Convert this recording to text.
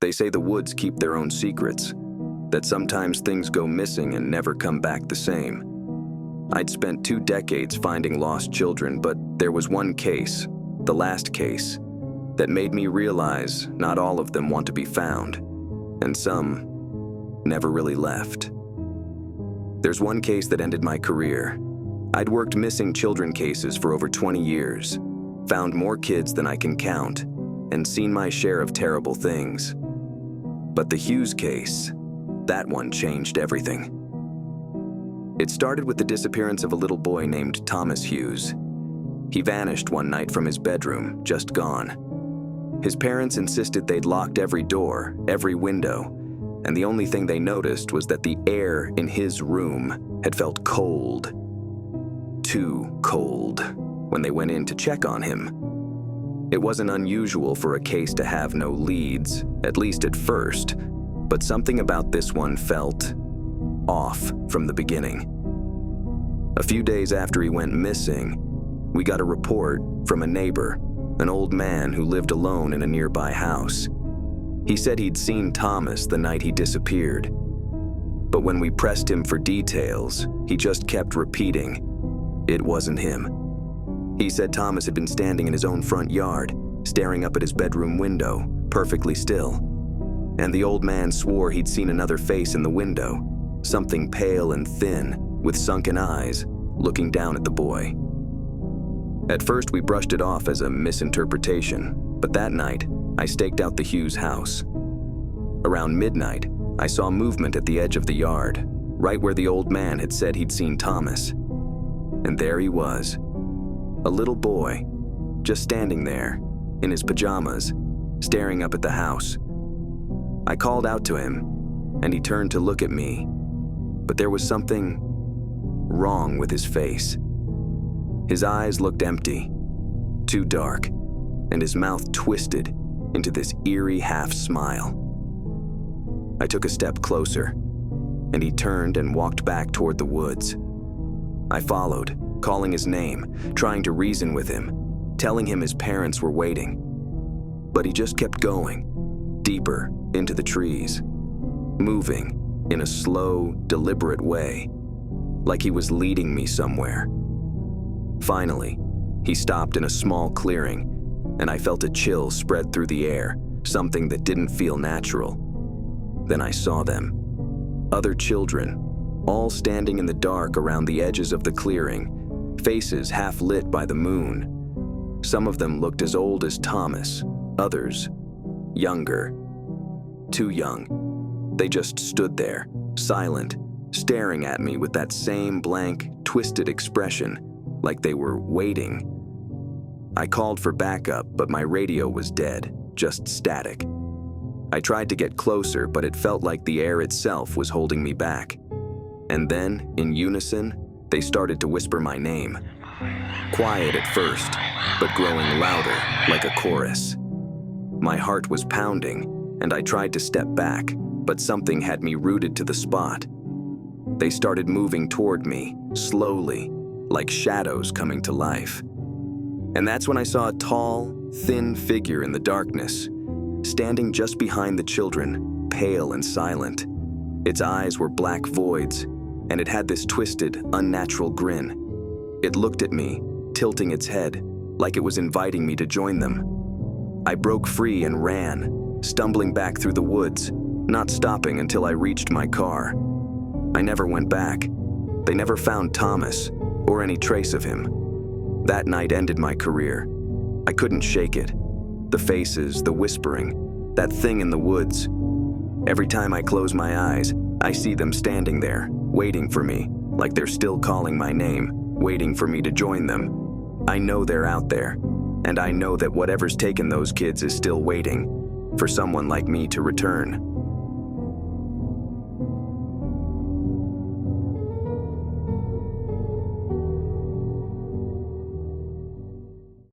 They say the woods keep their own secrets, that sometimes things go missing and never come back the same. I'd spent 2 decades finding lost children, but there was one case, the last case, that made me realize not all of them want to be found, and some never really left. There's one case that ended my career. I'd worked missing children cases for over 20 years, found more kids than I can count, and seen my share of terrible things. But the Hughes case, that one changed everything. It started with the disappearance of a little boy named Thomas Hughes. He vanished one night from his bedroom, just gone. His parents insisted they'd locked every door, every window, and the only thing they noticed was that the air in his room had felt cold. Too cold, when they went in to check on him. It wasn't unusual for a case to have no leads, at least at first, but something about this one felt off from the beginning. A few days after he went missing, we got a report from a neighbor, an old man who lived alone in a nearby house. He said he'd seen Thomas the night he disappeared. But when we pressed him for details, he just kept repeating, it wasn't him. He said Thomas had been standing in his own front yard, staring up at his bedroom window, perfectly still. And the old man swore he'd seen another face in the window, something pale and thin, with sunken eyes, looking down at the boy. At first, we brushed it off as a misinterpretation, but that night, I staked out the Hughes house. Around midnight, I saw movement at the edge of the yard, right where the old man had said he'd seen Thomas. And there he was, a little boy, just standing there, in his pajamas, staring up at the house. I called out to him, and he turned to look at me, but there was something wrong with his face. His eyes looked empty, too dark, and his mouth twisted into this eerie half-smile. I took a step closer, and he turned and walked back toward the woods. I followed, calling his name, trying to reason with him, telling him his parents were waiting. But he just kept going, deeper into the trees, moving in a slow, deliberate way, like he was leading me somewhere. Finally, he stopped in a small clearing, and I felt a chill spread through the air, something that didn't feel natural. Then I saw them. Other children, all standing in the dark around the edges of the clearing, faces half lit by the moon. Some of them looked as old as Thomas, others younger, too young. They just stood there, silent, staring at me with that same blank, twisted expression, like they were waiting. I called for backup, but my radio was dead, just static. I tried to get closer, but it felt like the air itself was holding me back. And then, in unison, they started to whisper my name. Quiet at first, but growing louder, like a chorus. My heart was pounding, and I tried to step back, but something had me rooted to the spot. They started moving toward me, slowly, like shadows coming to life. And that's when I saw a tall, thin figure in the darkness, standing just behind the children, pale and silent. Its eyes were black voids, and it had this twisted, unnatural grin. It looked at me, tilting its head, like it was inviting me to join them. I broke free and ran, stumbling back through the woods, not stopping until I reached my car. I never went back. They never found Thomas, or any trace of him. That night ended my career. I couldn't shake it. The faces, the whispering, that thing in the woods. Every time I close my eyes, I see them standing there, waiting for me, like they're still calling my name, waiting for me to join them. I know they're out there, and I know that whatever's taken those kids is still waiting for someone like me to return.